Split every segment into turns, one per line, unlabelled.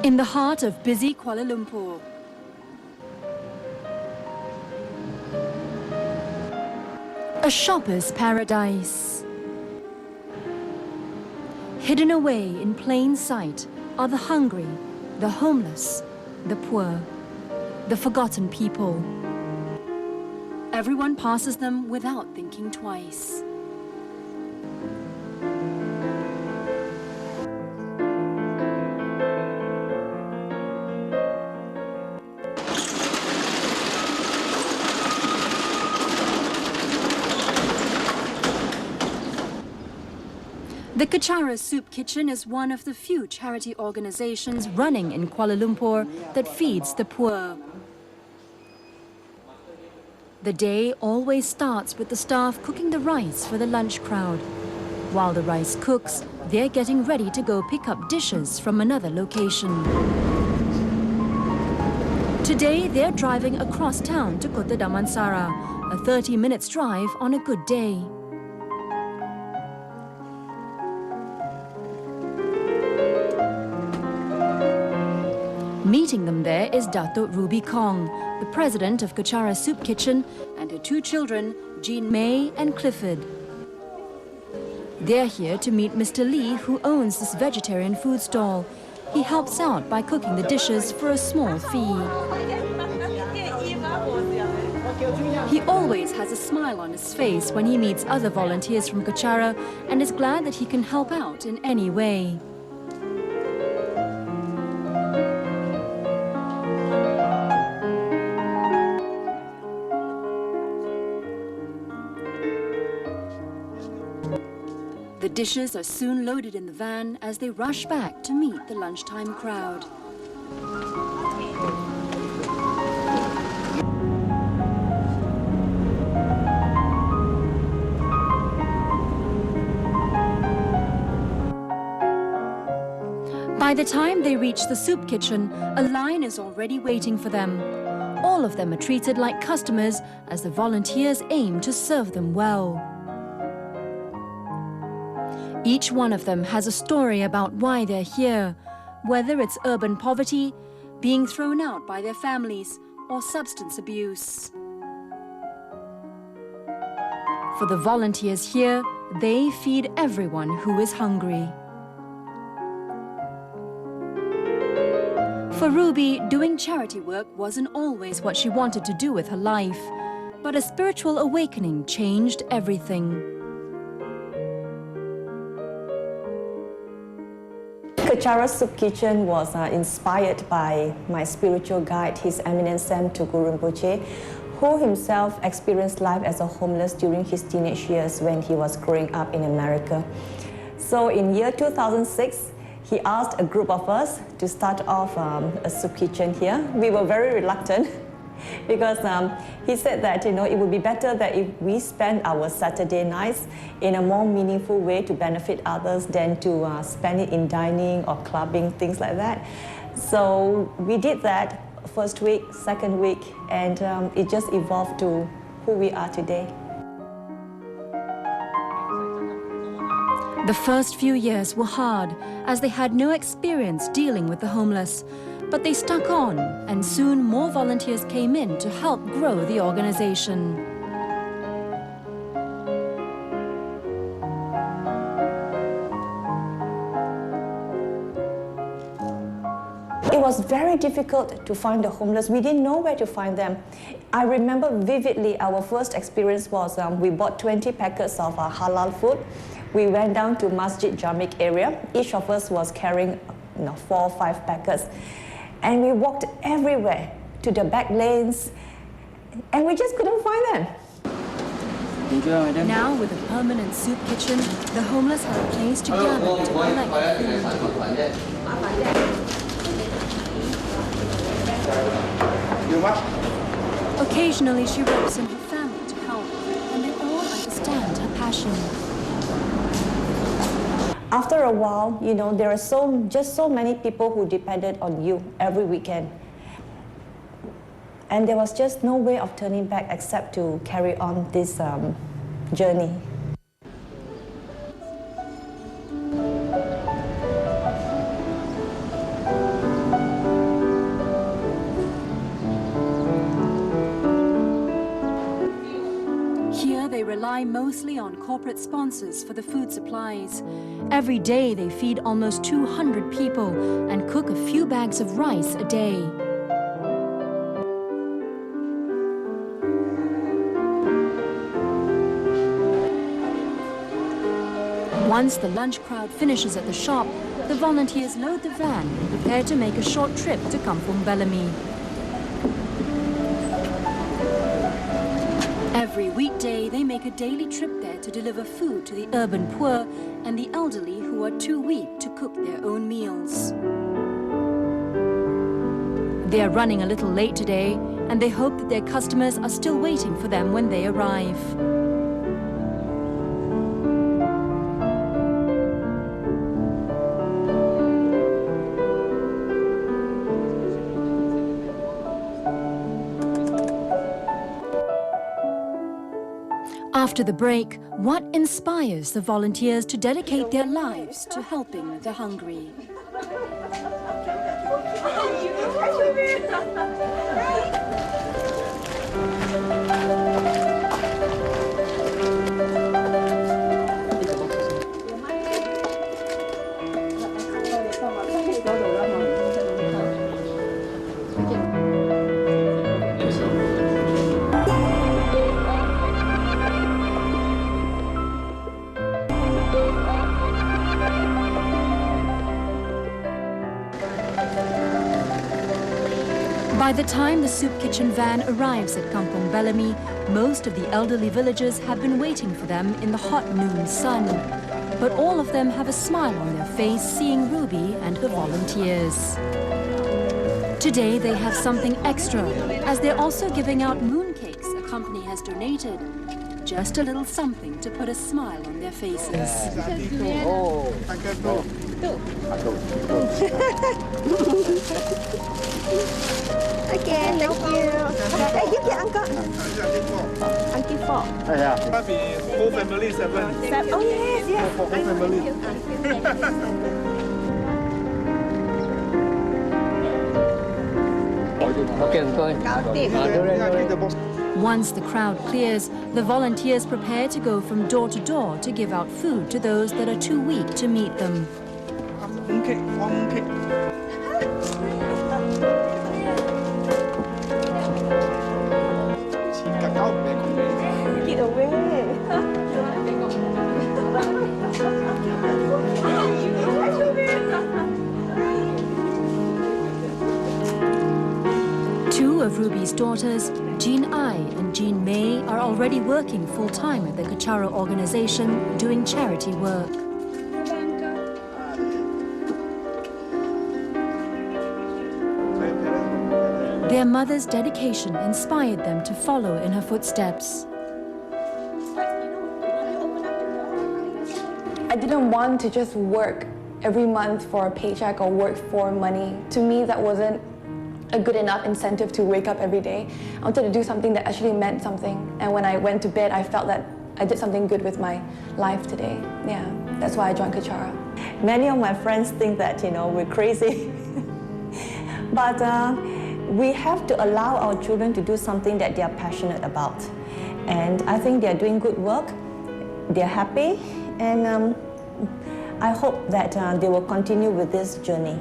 In the heart of busy Kuala Lumpur, a shopper's paradise. Hidden away in plain sight are the hungry, the homeless, the poor, the forgotten people. Everyone passes them without thinking twice. The Kechara Soup Kitchen is one of the few charity organizations running in Kuala Lumpur that feeds the poor. The day always starts with the staff cooking the rice for the lunch crowd. While the rice cooks, they're getting ready to go pick up dishes from another location. Today, they're driving across town to Kota Damansara, a 30-minute drive on a good day. Meeting them there is Dato Ruby Khong, the president of Kechara Soup Kitchen, and her two children, Jean May and Clifford. They're here to meet Mr. Lee, who owns this vegetarian food stall. He helps out by cooking the dishes for a small fee. He always has a smile on his face when he meets other volunteers from Kechara and is glad that he can help out in any way. The dishes are soon loaded in the van as they rush back to meet the lunchtime crowd. By the time they reach the soup kitchen, a line is already waiting for them. All of them are treated like customers as the volunteers aim to serve them well. Each one of them has a story about why they're here, whether it's urban poverty, being thrown out by their families, or substance abuse. For the volunteers here, they feed everyone who is hungry. For Ruby, doing charity work wasn't always what she wanted to do with her life, but a spiritual awakening changed everything.
Kechara Soup Kitchen was inspired by my spiritual guide, His Eminence Tsemtulku Youtube, who himself experienced life as a homeless during his teenage years when he was growing up in America. So in year 2006, he asked a group of us to start off a soup kitchen here. We were very reluctant because he said that it would be better that if we spend our Saturday nights in a more meaningful way to benefit others than to spend it in dining or clubbing, things like that. So we did that first week, second week, and it just evolved to who we are today.
The first few years were hard as they had no experience dealing with the homeless. But they stuck on, and soon more volunteers came in to help grow the organization.
It was very difficult to find the homeless. We didn't know where to find them. I remember vividly our first experience was we bought 20 packets of halal food. We went down to Masjid Jamik area. Each of us was carrying 4 or 5 packets. And we walked everywhere to the back lanes, and we just couldn't find them.
Now, with a permanent soup kitchen, the homeless have a place to gather to collect food. Occasionally, she ropes in her family to help, and they all understand her passion.
After a while, there are just so many people who depended on you every weekend. And there was just no way of turning back except to carry on this journey.
rely mostly on corporate sponsors for the food supplies. Every day they feed almost 200 people and cook a few bags of rice a day. Once the lunch crowd finishes at the shop, the volunteers load the van and prepare to make a short trip to Kampong Bellamy. Every weekday, they make a daily trip there to deliver food to the urban poor and the elderly who are too weak to cook their own meals. They are running a little late today, and they hope that their customers are still waiting for them when they arrive. After the break, what inspires the volunteers to dedicate their lives to helping the hungry? By the time the soup kitchen van arrives at Kampong Bellamy, most of the elderly villagers have been waiting for them in the hot noon sun. But all of them have a smile on their face seeing Ruby and the volunteers. Today they have something extra, as they're also giving out mooncakes a company has donated. Just a little something to put a smile on their faces.
Okay, thank you. Thank you, Uncle. Uncle 4.
Whole family 7.
Oh, yes, yes.
Whole family.
Once the crowd clears, the volunteers prepare to go from door to door to give out food to those that are too weak to meet them.
Get away.
Two of Ruby's daughters, Jean Ai and Jean May, are already working full-time at the Kechara organization doing charity work. Their mother's dedication inspired them to follow in her footsteps.
I didn't want to just work every month for a paycheck or work for money. To me, that wasn't a good enough incentive to wake up every day. I wanted to do something that actually meant something. And when I went to bed, I felt that I did something good with my life today. Yeah, that's why I joined Kechara.
Many of my friends think that, we're crazy. But we have to allow our children to do something that they are passionate about. And I think they're doing good work, they're happy, and I hope that they will continue with this journey.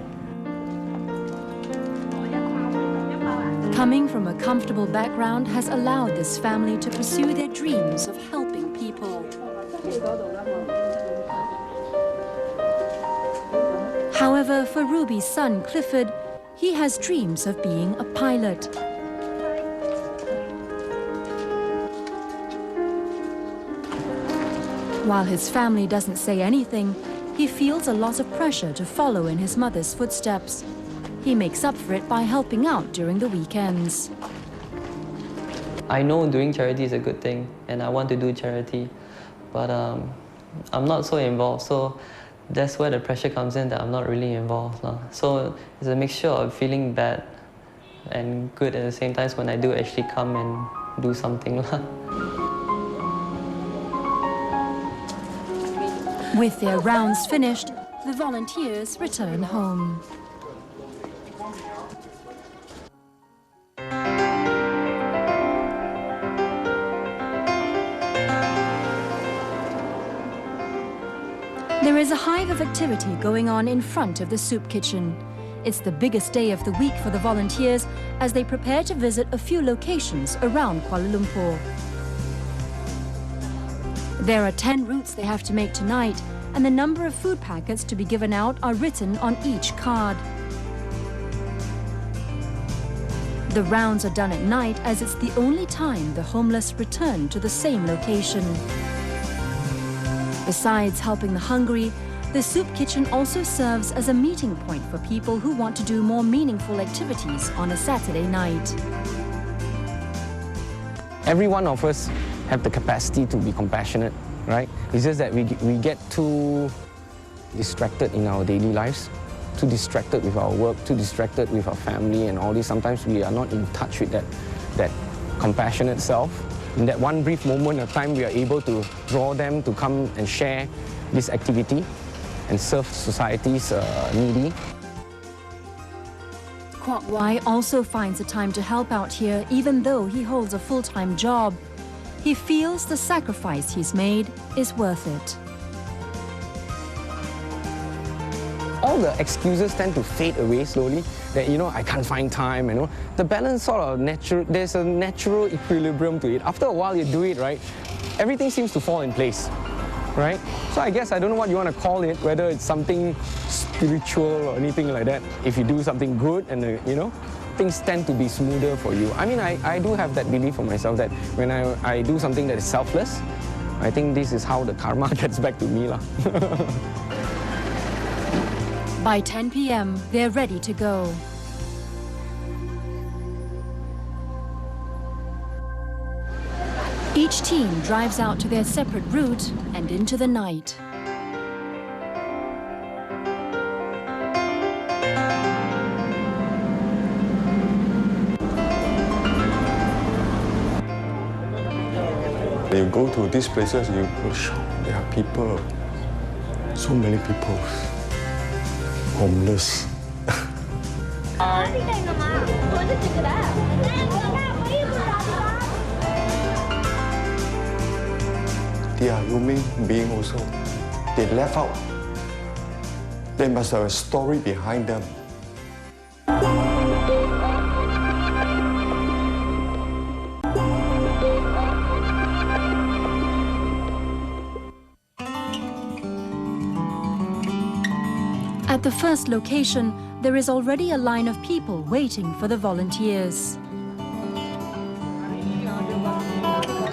Coming from a comfortable background has allowed this family to pursue their dreams of helping people. However, for Ruby's son, Clifford, he has dreams of being a pilot. While his family doesn't say anything, he feels a lot of pressure to follow in his mother's footsteps. He makes up for it by helping out during the weekends.
I know doing charity is a good thing, and I want to do charity, but I'm not so involved, so that's where the pressure comes in that I'm not really involved. So it's a mixture of feeling bad and good at the same time when I do actually come and do something.
With their rounds finished, the volunteers return home. There is a hive of activity going on in front of the soup kitchen. It's the biggest day of the week for the volunteers as they prepare to visit a few locations around Kuala Lumpur. There are 10 routes they have to make tonight, and the number of food packets to be given out are written on each card. The rounds are done at night as it's the only time the homeless return to the same location. Besides helping the hungry, the soup kitchen also serves as a meeting point for people who want to do more meaningful activities on a Saturday night.
Every one of us have the capacity to be compassionate, right? It's just that we get too distracted in our daily lives, too distracted with our work, too distracted with our family and all this. Sometimes we are not in touch with that compassionate self. In that one brief moment of time, we are able to draw them to come and share this activity and serve society's needy.
Kwok Wai also finds the time to help out here even though he holds a full-time job. He feels the sacrifice he's made is worth it.
All the excuses tend to fade away slowly, that, I can't find time, The balance sort of there's a natural equilibrium to it. After a while you do it, right, everything seems to fall in place, right? So I guess I don't know what you want to call it, whether it's something spiritual or anything like that. If you do something good and, things tend to be smoother for you. I mean, I do have that belief for myself that when I do something that is selfless, I think this is how the karma gets back to me.
By 10 p.m., they're ready to go. Each team drives out to their separate route and into the night.
When you go to these places, you will shock. There are people, so many people, homeless. They are human beings also. They left out. They must have a story behind them.
At the first location, there is already a line of people waiting for the volunteers.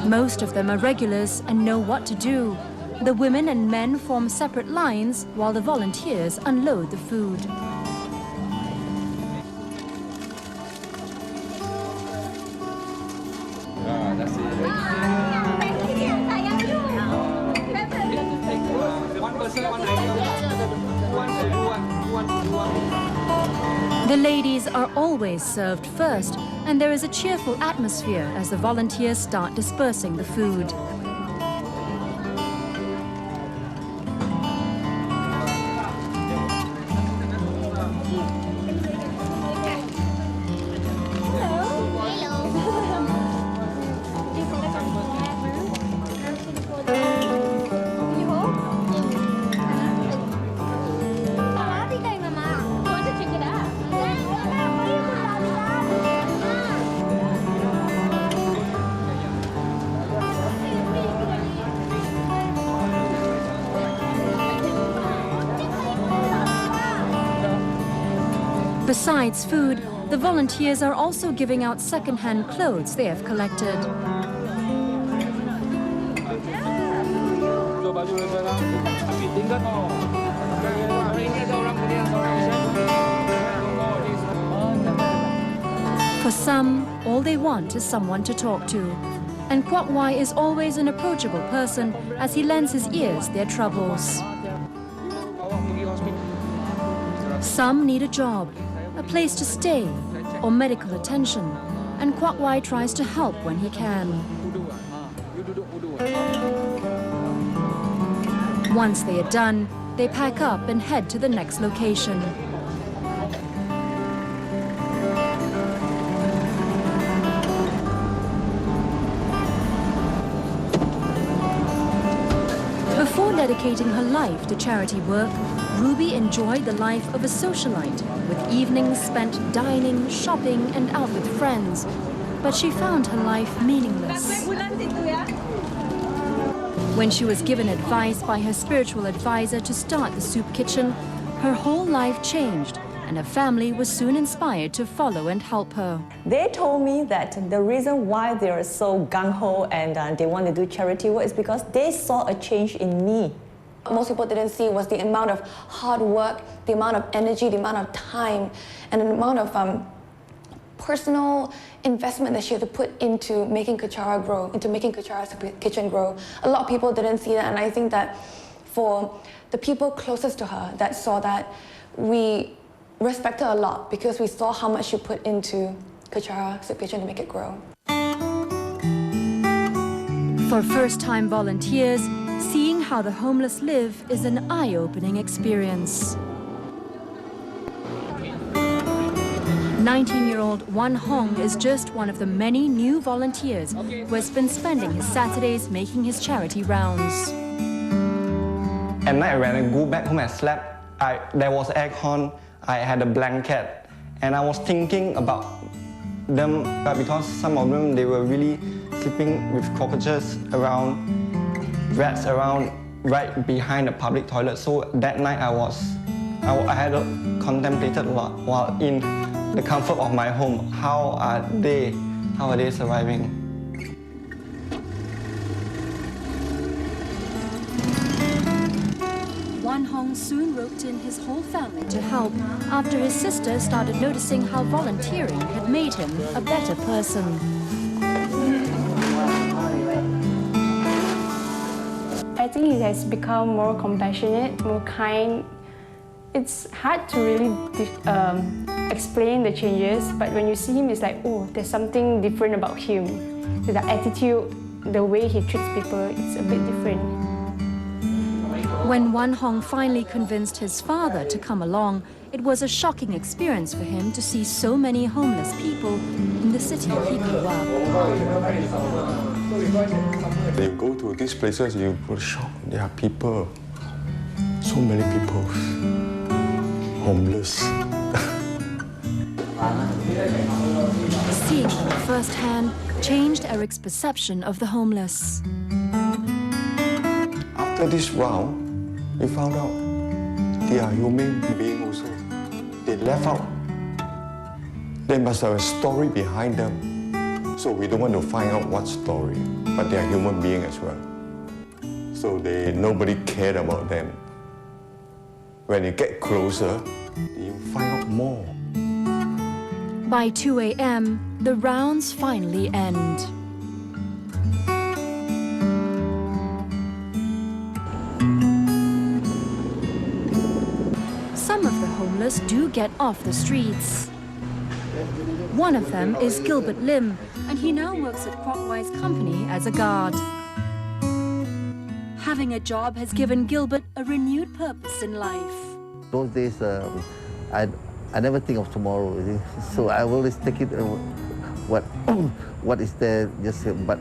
Most of them are regulars and know what to do. The women and men form separate lines while the volunteers unload the food. The ladies are always served first, and there is a cheerful atmosphere as the volunteers start dispersing the food. Besides food, the volunteers are also giving out second-hand clothes they have collected. For some, all they want is someone to talk to. And Kwok Wai is always an approachable person as he lends his ears their troubles. Some need a job, a place to stay, or medical attention, and Kwok Wai tries to help when he can. Once they are done, they pack up and head to the next location. Before dedicating her life to charity work, Ruby enjoyed the life of a socialite, with evenings spent dining, shopping, and out with friends. But she found her life meaningless. When she was given advice by her spiritual advisor to start the soup kitchen, her whole life changed, and her family was soon inspired to follow and help her.
They told me that the reason why they are so gung-ho and they want to do charity work is because they saw a change in me.
Most people didn't see was the amount of hard work, the amount of energy, the amount of time, and the amount of personal investment that she had to put into making Kechara grow, into making Kechara Soup Kitchen grow. A lot of people didn't see that, and I think that for the people closest to her that saw that, we respect her a lot because we saw how much she put into Kechara Soup Kitchen to make it grow.
For first-time volunteers, seeing how the homeless live is an eye-opening experience. 19-year-old Wan Hong is just one of the many new volunteers who has been spending his Saturdays making his charity rounds.
At night when I go back home and slept, there was aircon, I had a blanket, and I was thinking about them because some of them, they were really sleeping with cockroaches around, rats around, right behind the public toilet. So that night I had contemplated while in the comfort of my home, how are they surviving?
Wan Hong soon roped in his whole family to help after his sister started noticing how volunteering had made him a better person.
I think he has become more compassionate, more kind. It's hard to really explain the changes, but when you see him, it's like, oh, there's something different about him. The attitude, the way he treats people, it's a bit different.
When Wan Hong finally convinced his father to come along, it was a shocking experience for him to see so many homeless people in the city he grew up.
You go to these places, you will shock. There are people, so many people, homeless.
Seeing them firsthand changed Eric's perception of the homeless.
After this round, we found out they are human beings also. They left out. There must have a story behind them. So we don't want to find out what story, but they are human beings as well. So nobody cared about them. When you get closer, you find out more.
By 2 a.m., the rounds finally end. Some of the homeless do get off the streets. One of them is Gilbert Lim, and he now works at Crockwise Company as a guard. Having a job has given Gilbert a renewed purpose in life.
Those days, I never think of tomorrow, you see? So I always take it, what is there, but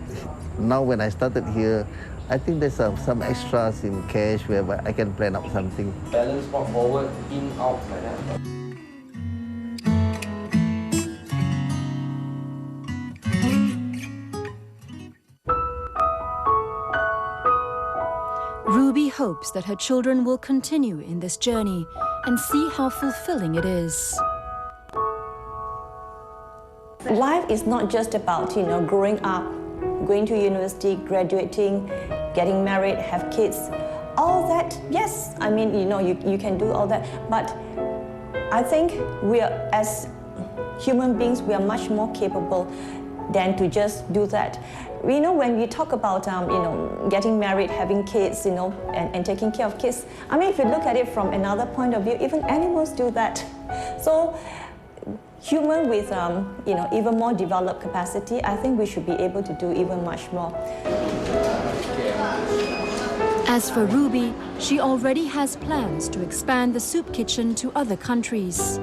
now when I started here, I think there's some extras in cash where I can plan out something.
Balance more forward, in, out, like that.
Ruby hopes that her children will continue in this journey and see how fulfilling it is.
Life is not just about, growing up, going to university, graduating, getting married, have kids. All that, yes, I mean, you can do all that. But I think we are, as human beings, we are much more capable than to just do that. When we talk about, getting married, having kids, and taking care of kids, I mean, if you look at it from another point of view, even animals do that. So, human with, even more developed capacity, I think we should be able to do even much more.
As for Ruby, she already has plans to expand the soup kitchen to other countries,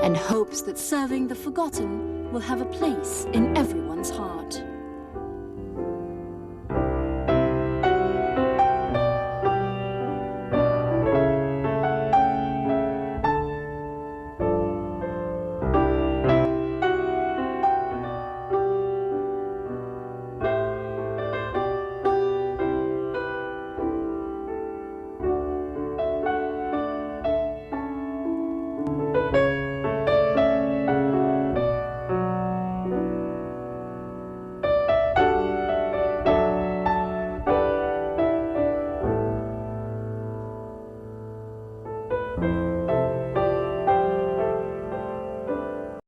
and hopes that serving the forgotten will have a place in everyone's heart. Tsemtulku.